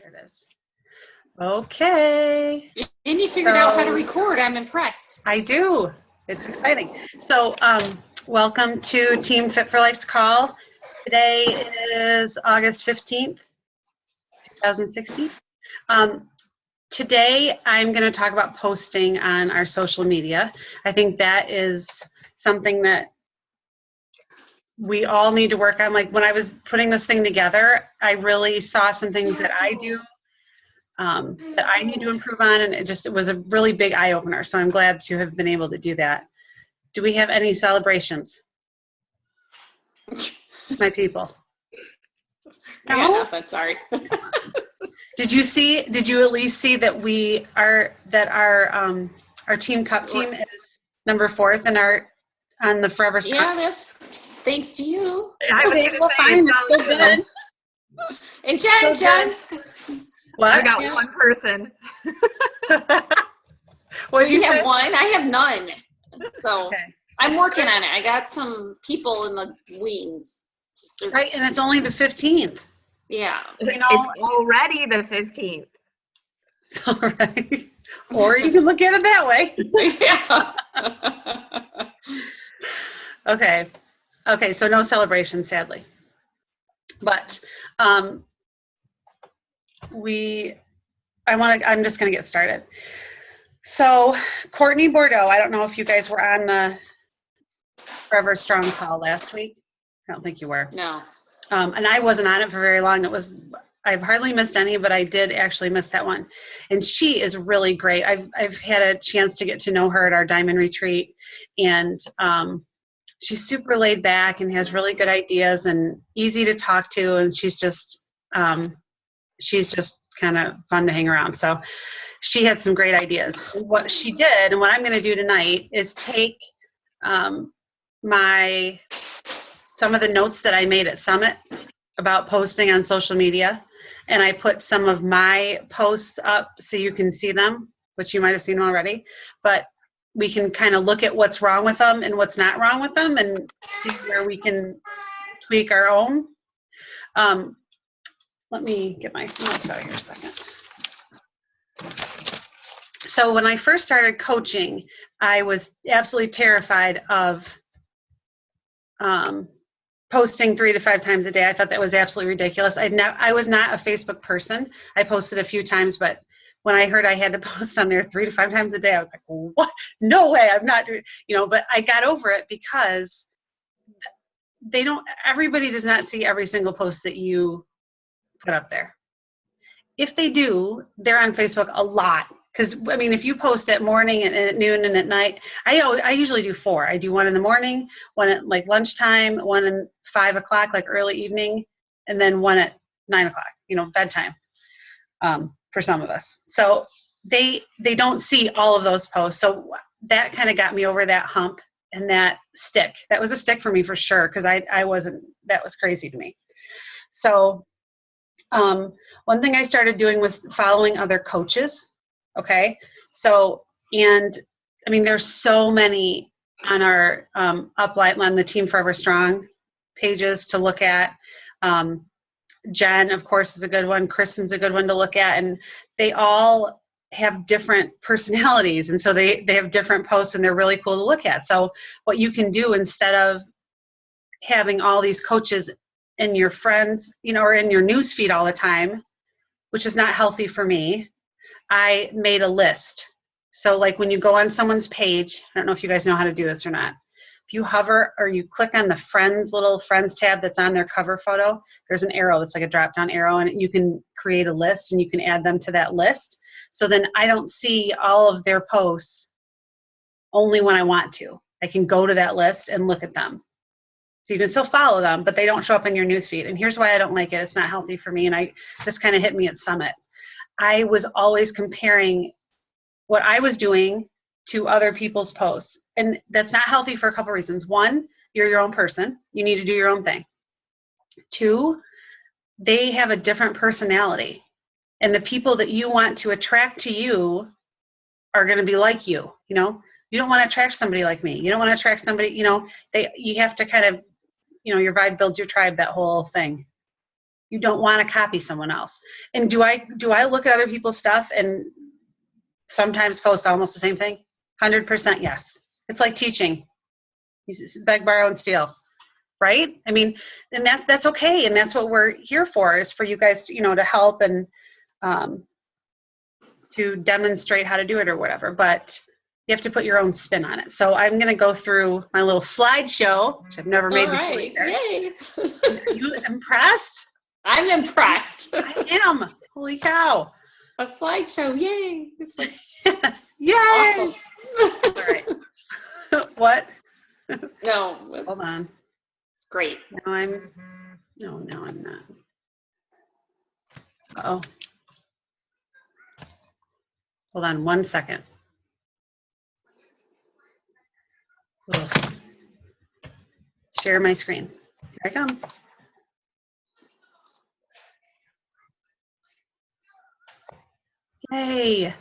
There it is. Okay. And you figured out how to record. I'm impressed. I do. It's exciting. So, welcome to Team Fit4Life's call. Today is August 15th, 2016. Today, I'm going to talk about posting on our social media. I think that is something that we all need to work on. Like when I was putting this thing together, I really saw some things that I do that I need to improve on, and it was a really big eye-opener. So I'm glad to have been able to do that. Do we have any celebrations? My people. I got nothing, sorry. Did you at least see that our team cup team is number 4th on the Forever Strong? Yeah, that's thanks to you. I was able to find it so good. And Jen's. What? I got one person. What you have one? I have none. So okay. I'm working on it. I got some people in the wings. Right, and it's only the 15th. Yeah. It's already the 15th. All right. Or you can look at it that way. Yeah. Okay, so no celebration, sadly. But I'm just going to get started. So Courtney Bordeaux, I don't know if you guys were on the Forever Strong call last week. I don't think you were. No. And I wasn't on it for very long. I've hardly missed any, but I did actually miss that one. And she is really great. I've had a chance to get to know her at our Diamond Retreat, and she's super laid back and has really good ideas and easy to talk to, and she's just kind of fun to hang around. So she had some great ideas. And what she did, and what I'm going to do tonight, is take some of the notes that I made at Summit about posting on social media, and I put some of my posts up so you can see them, which you might have seen already, but we can kind of look at what's wrong with them and what's not wrong with them and see where we can tweak our own. Let me get my notes out here a second. So when I first started coaching, I was absolutely terrified of posting 3 to 5 times a day. I thought that was absolutely ridiculous. I was not a Facebook person. I posted a few times, but when I heard I had to post on there 3 to 5 times a day, I was like, what? No way, I'm not doing, but I got over it because everybody does not see every single post that you put up there. If they do, they're on Facebook a lot. Because, if you post at morning and at noon and at night, I usually do 4. I do one in the morning, one at like lunchtime, one at 5 o'clock, like early evening, and then one at 9 o'clock, bedtime for some of us. So they don't see all of those posts. So that kind of got me over that hump and that stick. That was a stick for me for sure, because that was crazy to me. So one thing I started doing was following other coaches. Okay. So, and there's so many on our upline on the Team Forever Strong pages to look at. Jen, of course, is a good one. Kristen's a good one to look at. And they all have different personalities. And so they have different posts, and they're really cool to look at. So what you can do, instead of having all these coaches in your friends, or in your news feed all the time, which is not healthy for me, I made a list. So like when you go on someone's page, I don't know if you guys know how to do this or not. If you hover or you click on the little friends tab that's on their cover photo, there's an arrow that's like a drop down arrow, and you can create a list and you can add them to that list. So then I don't see all of their posts only when I want to. I can go to that list and look at them. So you can still follow them, but they don't show up in your newsfeed. And here's why I don't like it. It's not healthy for me. And this kind of hit me at Summit. I was always comparing what I was doing to other people's posts. And that's not healthy for a couple reasons. 1, you're your own person. You need to do your own thing. 2, they have a different personality. And the people that you want to attract to you are going to be like you. You don't want to attract somebody like me. You don't want to attract somebody, you have to kind of, your vibe builds your tribe, that whole thing. You don't want to copy someone else. And do I look at other people's stuff and sometimes post almost the same thing? 100% yes. It's like teaching. You beg, borrow, and steal, right? I mean, and that's okay, and that's what we're here for, is for you guys to, to help and to demonstrate how to do it or whatever. But you have to put your own spin on it. So I'm going to go through my little slideshow, which I've never made before. All right, yay! Are you impressed? I'm impressed. I am. Holy cow! A slideshow, yay! It's like Yay! awesome. All right. What? No, Hold on. it's great. No, I'm not. Uh-oh. Hold on 1 second. Ugh. Share my screen. Here I come. Yay! Yay!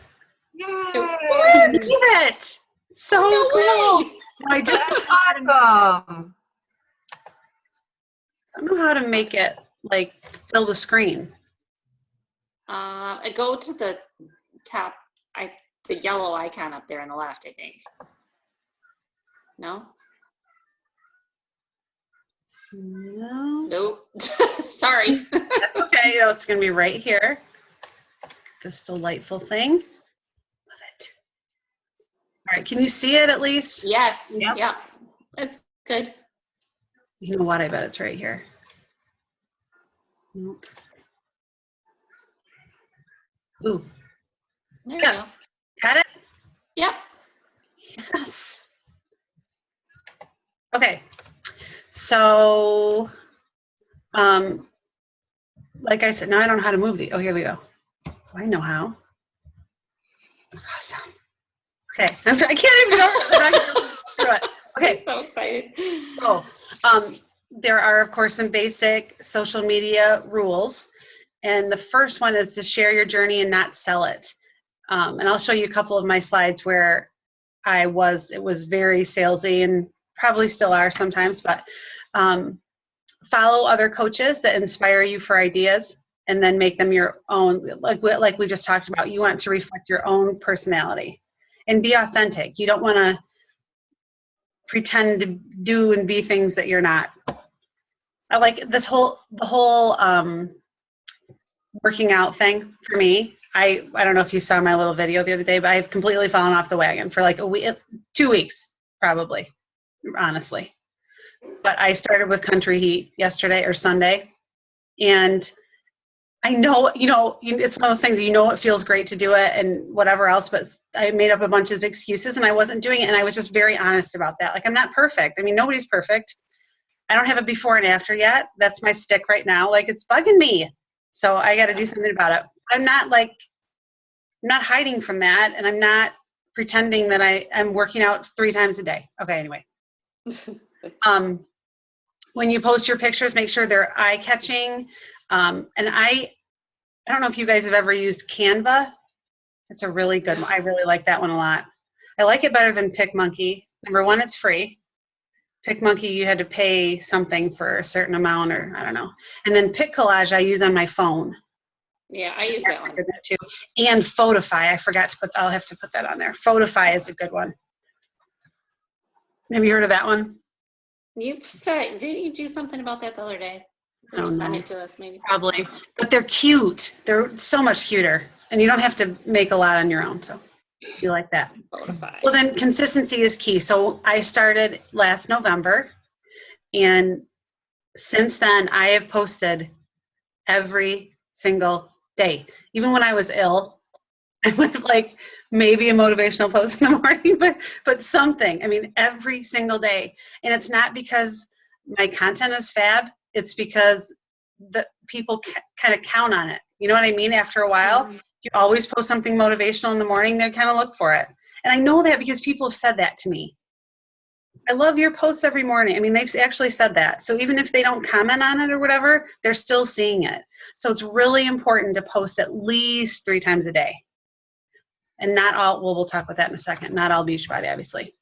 I did it! So No cool! way! I just Awesome. don't know how to make it like fill the screen. I go to the top, the yellow icon up there on the left, I think. No? No. Nope. Sorry. That's okay. It's going to be right here. This delightful thing. Love it. All right. Can you see it at least? Yes. Yep. Yeah. That's good. You know what? I bet it's right here. Nope. Ooh. There you go. Yes. Got it? Yep. Yes. Okay. So, like I said, now I don't know how to move the. Oh, here we go. I know how. That's awesome. Okay. I can't even go. Okay. I'm so excited. So, there are, of course, some basic social media rules. And the first one is to share your journey and not sell it. And I'll show you a couple of my slides where it was very salesy and probably still are sometimes, but follow other coaches that inspire you for ideas and then make them your own. Like we just talked about, you want to reflect your own personality and be authentic. You don't want to pretend to do and be things that you're not. I like the whole working out thing for me. I don't know if you saw my little video the other day, but I've completely fallen off the wagon for like a week, 2 weeks, probably, honestly. But I started with Country Heat yesterday or Sunday. And I know, it's one of those things, it feels great to do it and whatever else, but I made up a bunch of excuses and I wasn't doing it. And I was just very honest about that. Like, I'm not perfect. I mean, nobody's perfect. I don't have a before and after yet. That's my stick right now. Like, it's bugging me. So I got to do something about it. I'm not hiding from that. And I'm not pretending that I'm working out 3 times a day. Okay. Anyway, when you post your pictures, make sure they're eye-catching. And I don't know if you guys have ever used Canva. It's a really good one. I really like that one a lot. I like it better than PicMonkey. Number one, it's free. PicMonkey, you had to pay something for a certain amount, or I don't know. And then PicCollage I use on my phone. Yeah, I use that one. Too. And Photify, I forgot to I'll have to put that on there. Photify is a good one. Have you heard of that one? Didn't you do something about that the other day? Or send it to us, maybe. Probably. But they're cute. They're so much cuter. And you don't have to make a lot on your own. So you like that. Bonafide. Well, then consistency is key. So I started last November. And since then, I have posted every single day. Even when I was ill, I would have like maybe a motivational post in the morning, but something. I mean, every single day. And it's not because my content is fab. It's because the people kind of count on it. You know what I mean? After a while, if you always post something motivational in the morning, they kind of look for it. And I know that because people have said that to me. I love your posts every morning. I mean, they've actually said that. So even if they don't comment on it or whatever, they're still seeing it. So it's really important to post at least 3 times a day. And not all, we'll talk about that in a second, not all Beachbody, obviously.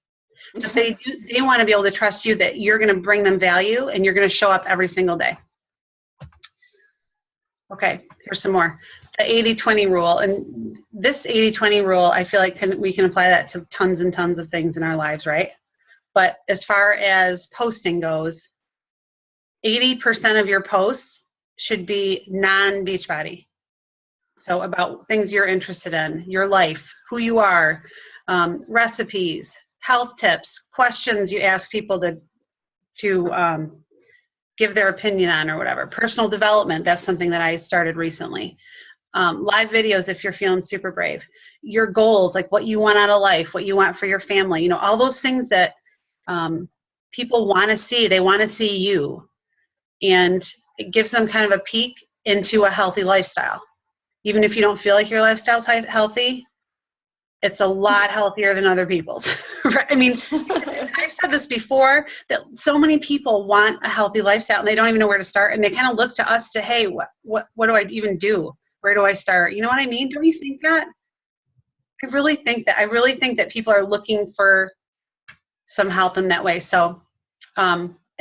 But they want to be able to trust you that you're going to bring them value and you're going to show up every single day. Okay, here's some more. The 80-20 rule. And this 80-20 rule, I feel like we can apply that to tons and tons of things in our lives, right? But as far as posting goes, 80% of your posts should be non-Beachbody. So about things you're interested in, your life, who you are, recipes, health tips, questions you ask people to give their opinion on or whatever. Personal development, that's something that I started recently. Live videos if you're feeling super brave. Your goals, like what you want out of life, what you want for your family, you know, all those things that people want to see. They want to see you. And it gives them kind of a peek into a healthy lifestyle. Even if you don't feel like your lifestyle's healthy, it's a lot healthier than other people's. Right? I mean, I've said this before, that so many people want a healthy lifestyle and they don't even know where to start. And they kind of look to us to, hey, what do I even do? Where do I start? You know what I mean? Don't you think that? I really think that people are looking for some help in that way. So,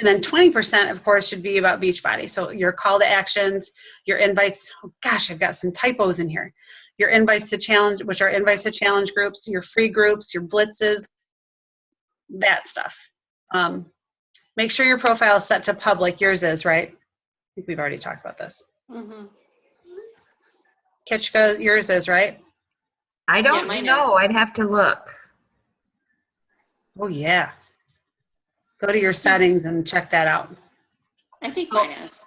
and then 20%, of course, should be about Beachbody. So your call to actions, your invites. Oh gosh, I've got some typos in here. Your invites to challenge, which are invites to challenge groups, your free groups, your blitzes, that stuff. Make sure your profile is set to public. Yours is, right? I think we've already talked about this. Mm-hmm. Kitchka, yours is, right? I don't know. I'd have to look. Oh, yeah. Go to your settings and check that out. I think mine is.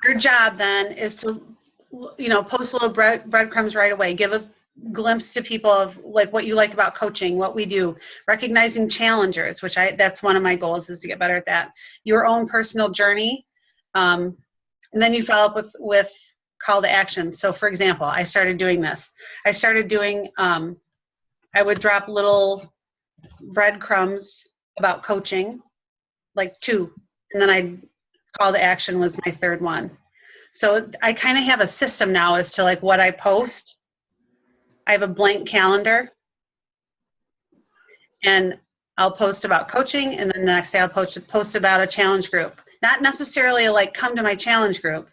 Your job then is to, you know, post little breadcrumbs right away. Give a glimpse to people of like what you like about coaching, what we do, recognizing challengers, which that's one of my goals is to get better at that. Your own personal journey. And then you follow up with call to action. So for example, I started doing this. I started doing, I would drop little breadcrumbs about coaching, like 2, and then I'd call to action was my 3rd one. So I kind of have a system now as to like what I post. I have a blank calendar and I'll post about coaching, and then the next day I'll post about a challenge group. Not necessarily like come to my challenge group,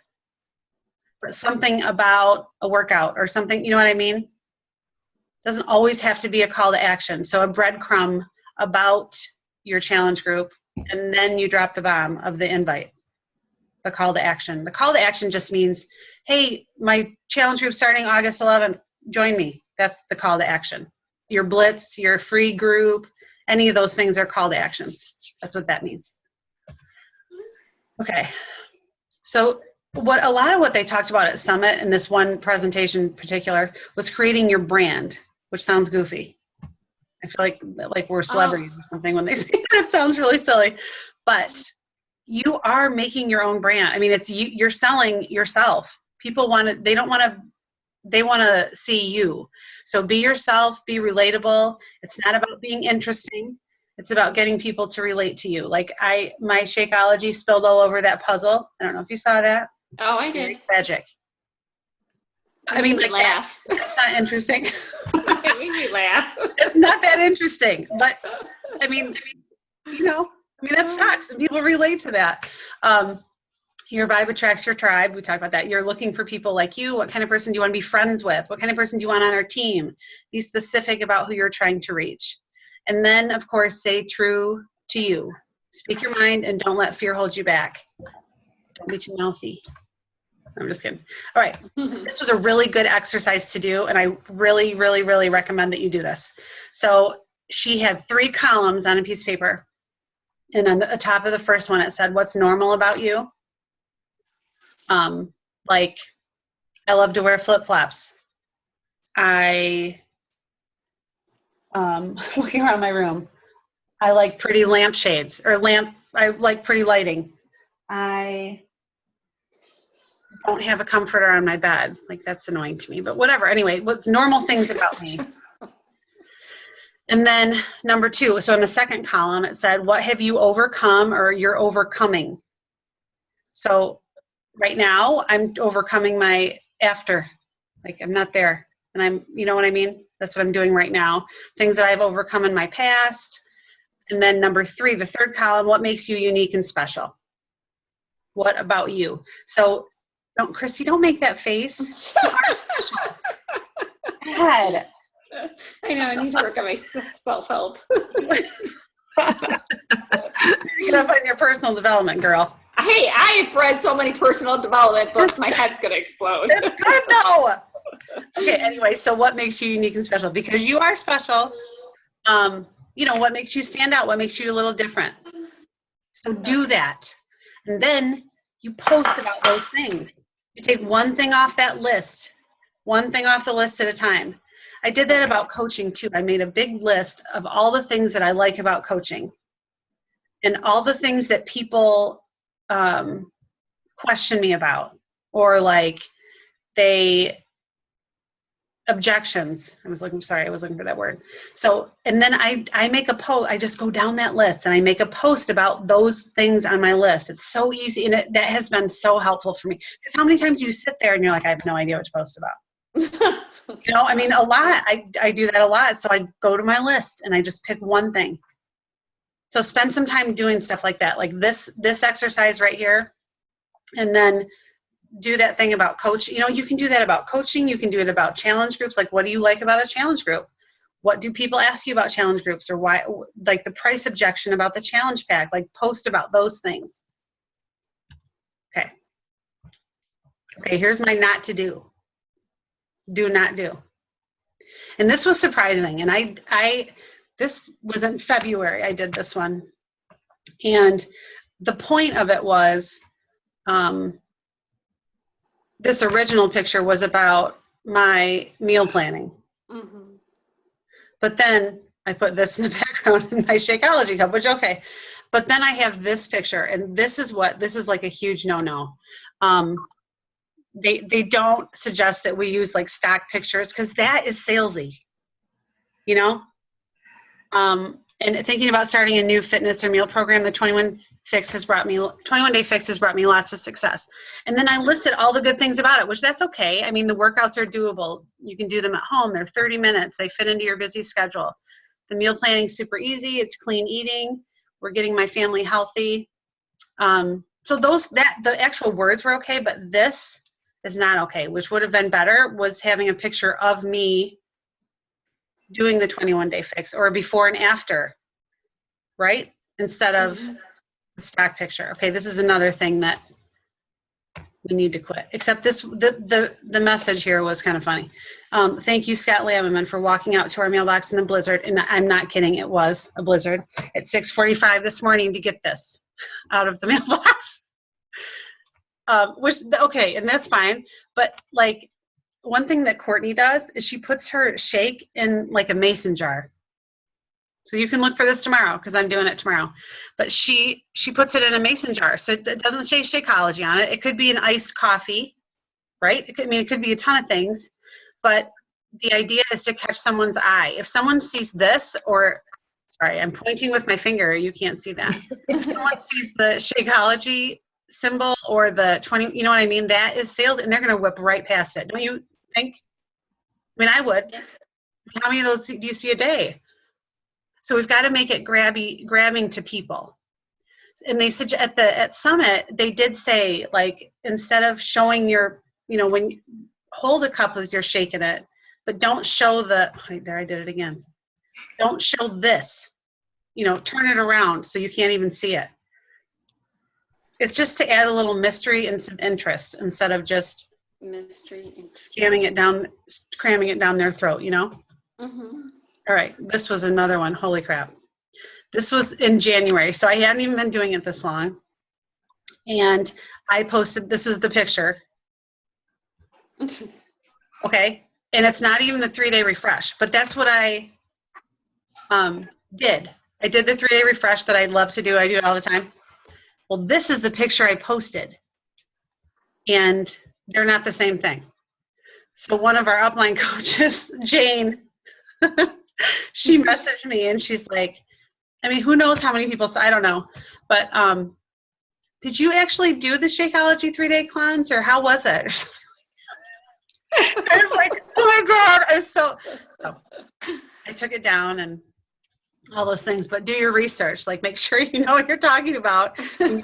but something about a workout or something, you know what I mean? Doesn't always have to be a call to action. So a breadcrumb about your challenge group, and then you drop the bomb of the invite, the call to action. The call to action just means, hey, my challenge group starting August 11th, join me. That's the call to action. Your blitz, your free group, any of those things are call to actions. That's what that means. Okay. So a lot of what they talked about at Summit in this one presentation in particular was creating your brand, which sounds goofy. I feel like we're celebrities or something when they say that. It sounds really silly, but you are making your own brand. I mean, it's you're selling yourself. People they want to see you. So be yourself, be relatable. It's not about being interesting. It's about getting people to relate to you. Like my Shakeology spilled all over that puzzle. I don't know if you saw that. Oh, I did. Tragic. I mean, like laugh. That's not interesting. It made me laugh. It's not that interesting, but I mean, you know, that sucks, and people relate to that. Your vibe attracts your tribe. We talked about that. You're looking for people like you. What kind of person do you want to be friends with? What kind of person do you want on our team? Be specific about who you're trying to reach. And then, of course, stay true to you. Speak your mind and don't let fear hold you back. Don't be too mouthy. I'm just kidding. All right. This was a really good exercise to do, and I really, really, really recommend that you do this. So she had 3 columns on a piece of paper, and on the top of the first one, it said, what's normal about you? Like, I love to wear flip-flops. Looking around my room, I like pretty lampshades, I like pretty lighting. I don't have a comforter on my bed. Like, that's annoying to me, but whatever. Anyway, what's normal things about me? And then number 2, so in the second column, it said, what have you overcome or you're overcoming? So right now, I'm overcoming my after. Like, I'm not there. And you know what I mean? That's what I'm doing right now. Things that I've overcome in my past. And then number 3, the third column, what makes you unique and special? What about you? So Don't, Christy, don't make that face. You are special. God. I know, I need to work on my self-help. Get up on your personal development, girl. Hey, I've read so many personal development books, my head's going to explode. That's good, though. Okay, anyway, so what makes you unique and special? Because you are special. What makes you stand out? What makes you a little different? So do that. And then you post about those things. You take one thing off that list, one thing off the list at a time. I did that about coaching, too. I made a big list of all the things that I like about coaching and all the things that people question me about, or like objections. I was looking for that word. So, and then I make a post. I just go down that list and I make a post about those things on my list. It's so easy, and that has been so helpful for me. Because how many times do you sit there and you're like, I have no idea what to post about? A lot. I do that a lot. So I go to my list and I just pick one thing. So spend some time doing stuff like that, like this exercise right here, and then do that thing about coach. You can do that about coaching. You can do it about challenge groups. Like, what do you like about a challenge group? What do people ask you about challenge groups, or why, like the price objection about the challenge pack, like post about those things. Okay, here's my not to do. Do not do. And this was surprising. And this was in February, I did this one. And the point of it was, this original picture was about my meal planning. Mm-hmm. But then I put this in the background in my Shakeology cup, which, okay. But then I have this picture, and this is like a huge no-no. They don't suggest that we use like stock pictures, because that is salesy, and thinking about starting a new fitness or meal program, the 21 Day Fix has brought me lots of success. And then I listed all the good things about it, which that's okay. I mean, the workouts are doable. You can do them at home. They're 30 minutes. They fit into your busy schedule. The meal planning is super easy. It's clean eating. We're getting my family healthy. So the actual words were okay, but this is not okay. Which would have been better was having a picture of me doing the 21 Day Fix, or before and after, right? Instead of the stock picture. Okay, this is another thing that we need to quit. Except the message here was kind of funny. Thank you, Scott Lammerman, for walking out to our mailbox in a blizzard. And I'm not kidding, it was a blizzard at 6:45 this morning to get this out of the mailbox. Okay, and that's fine. But like, one thing that Courtney does is she puts her shake in like a mason jar. So you can look for this tomorrow, because I'm doing it tomorrow. But she puts it in a mason jar. So it doesn't say Shakeology on it. It could be an iced coffee, right? It could be a ton of things. But the idea is to catch someone's eye. If someone sees this, sorry, I'm pointing with my finger. You can't see that. If someone sees the Shakeology symbol or the 20, you know what I mean? That is sales, and they're going to whip right past it. Don't you think? I mean, I would. Yeah. How many of those do you see a day? So we've got to make it grabbing to people. And they said at Summit, they did say, like, instead of showing when you hold a cup as you're shaking it, but don't show there I did it again. Don't show this, turn it around so you can't even see it. It's just to add a little mystery and some interest instead of just cramming it down their throat, Mm-hmm. All right, this was another one. Holy crap. This was in January, so I hadn't even been doing it this long. And I posted, this was the picture. Okay, and it's not even the 3-day refresh, but that's what I did. I did the 3-day refresh that I love to do. I do it all the time. Well, this is the picture I posted, and they're not the same thing. So one of our upline coaches, Jane, she messaged me and she's like, I mean, who knows how many people, I don't know, but did you actually do the Shakeology 3-day cleanse, or how was it? Or something like that. I was like, oh my God, so I took it down and all those things, but do your research, like make sure you know what you're talking about. That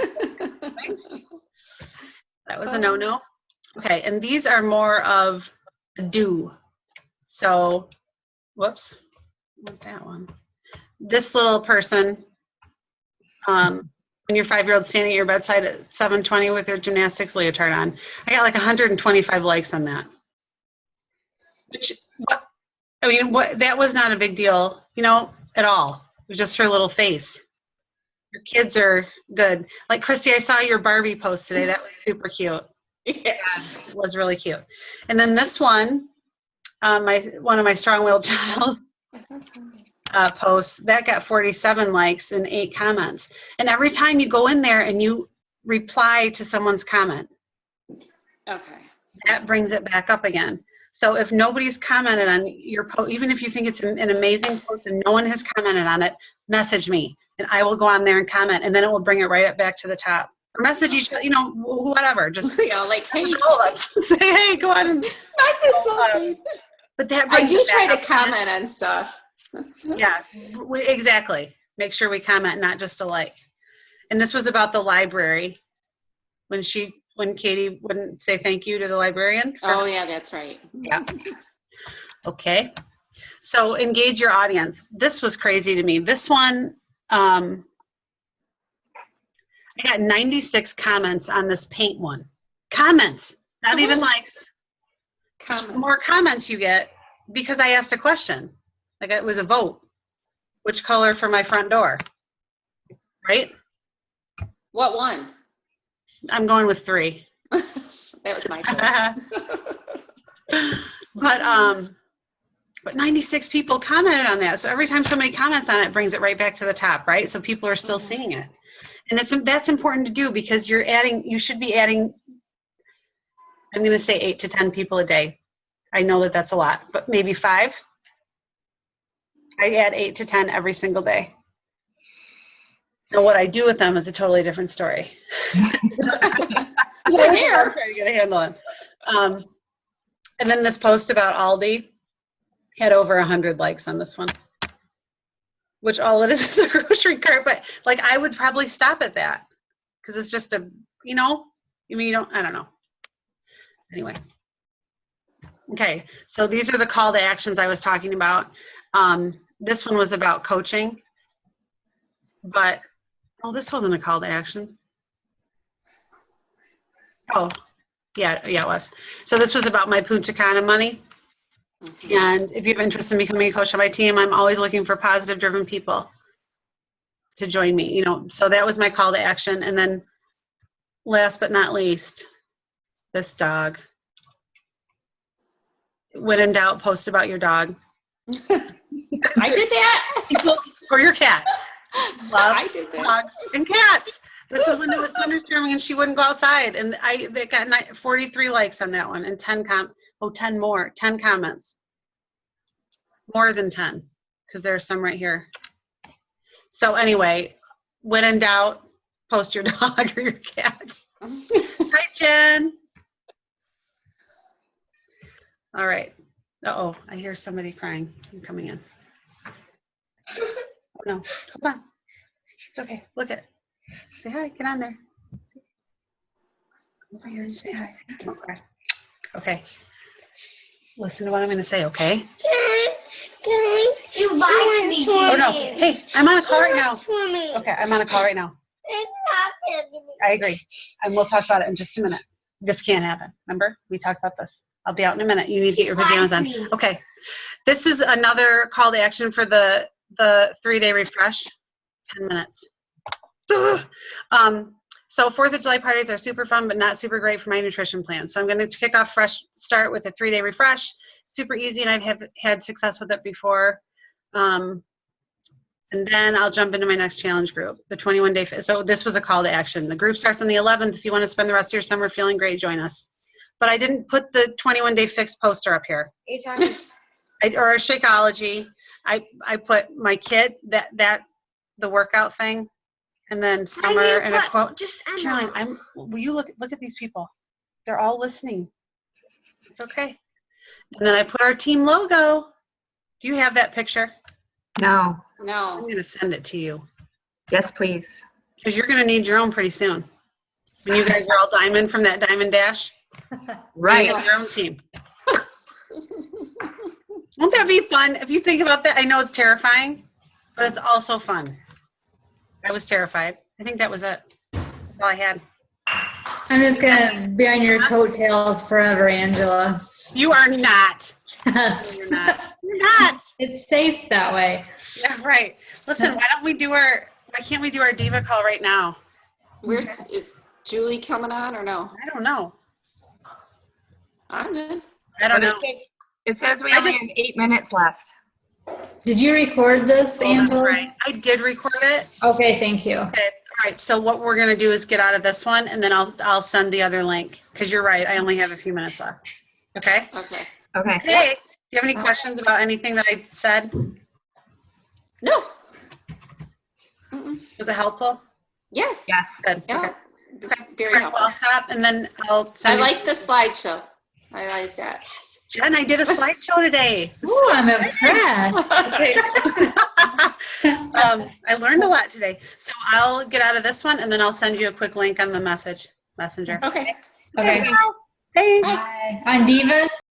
was a no-no. Okay, and these are more of a do. So, whoops, what's that one? This little person, when your 5-year-old standing at your bedside at 7:20 with their gymnastics leotard on, I got like 125 likes on that. Which, that was not a big deal, at all. It was just her little face. Your kids are good. Like, Christy, I saw your Barbie post today. That was super cute. Yeah. It was really cute. And then this one, one of my strong-willed child posts, that got 47 likes and 8 comments. And every time you go in there and you reply to someone's comment, okay, that brings it back up again. So if nobody's commented on your post, even if you think it's an amazing post and no one has commented on it, message me and I will go on there and comment, and then it will bring it right up back to the top. Or message each other, whatever. Just like, hey, say, hey, go on and message something. But that I do try to up. comment on stuff. Yeah, exactly. Make sure we comment, not just a like. And this was about the library when Katie wouldn't say thank you to the librarian. Oh yeah, that's right. Yeah. Okay. So engage your audience. This was crazy to me. This one, I got 96 comments on this paint one. Comments, not even likes. Comments. The more comments you get, because I asked a question. Like, it was a vote. Which color for my front door? Right? What one? I'm going with 3. That was my choice. But 96 people commented on that. So every time somebody comments on it, it brings it right back to the top, right? So people are still seeing it. And that's important to do, because you should be adding, I'm going to say 8 to 10 people a day. I know that that's a lot, but maybe 5. I add 8 to 10 every single day. Now, what I do with them is a totally different story. I'm trying to get a handle on. And then this post about Aldi had over 100 likes on this one, which all it is a grocery cart. But like, I would probably stop at that, because it's just I don't know. Anyway. Okay, so these are the call to actions I was talking about. This one was about coaching, but this wasn't a call to action. Oh, yeah, it was. So this was about my Punta Cana money. Mm-hmm. And if you have interest in becoming a coach on my team, I'm always looking for positive, driven people to join me. So that was my call to action. And then last but not least, this dog. When in doubt, post about your dog. I did that. Or your cat. Love I did that. Dogs and cats. This is when it was thunderstorming and she wouldn't go outside. And they got 43 likes on that one, and 10 comments. More than 10, because there's some right here. So anyway, when in doubt, post your dog or your cat. Hi, Jen. All right. Uh-oh, I hear somebody crying. I'm coming in. Oh, no, hold on. It's okay. Look at it. Say hi. Get on there. Over here and say hi. Don't cry. Okay. Listen to what I'm going to say, okay? Can you watch me? Oh, no. Hey, I'm on a call right now. Swimming. Okay, I'm on a call right now. It's not happening. I agree. And we'll talk about it in just a minute. This can't happen. Remember? We talked about this. I'll be out in a minute. You need to get your pajamas on. Okay. This is another call to action for the 3-day refresh. 10 minutes. So 4th of July parties are super fun, but not super great for my nutrition plan. So I'm going to kick off fresh start with a 3-day refresh. Super easy, and I've had success with it before. And then I'll jump into my next challenge group, the 21-day. So this was a call to action. The group starts on the 11th. If you want to spend the rest of your summer feeling great, join us. But I didn't put the 21-day fix poster up here. Or Shakeology. I put my kit, the workout thing, and then summer and a quote. Just Caroline, will you look at these people? They're all listening. It's okay. And then I put our team logo. Do you have that picture? No. I'm going to send it to you. Yes, please. Because you're going to need your own pretty soon. When you guys are all diamond from that Diamond Dash. Right. Build your own team. Won't that be fun? If you think about that, I know it's terrifying, but it's also fun. I was terrified. I think that was it. That's all I had. I'm just gonna be on your coattails forever, Angela. You are not. Yes. You're not. You're not. It's safe that way. Yeah, right. Listen, why can't we do our diva call right now? Is Julie coming on or no? I don't know. I'm good. I don't know. It says we only have 8 minutes left. Did you record this, Oh, that's Angela? right. I did record it. Okay, thank you. Okay. All right. So what we're gonna do is get out of this one, and then I'll send the other link because you're right. I only have a few minutes left. Okay. Okay. Okay. Okay. Do you have any questions about anything that I said? No. Was it helpful? Yes. Yes. Good. Yeah. Okay. Very All right, well, helpful. I'll stop, and then I'll I send. like the slideshow. I like that. Jen, I did a slideshow today. Ooh, I'm impressed. Okay. I learned a lot today. So I'll get out of this one, and then I'll send you a quick link on the messenger. Okay. Okay. Thanks. Bye. On Divas?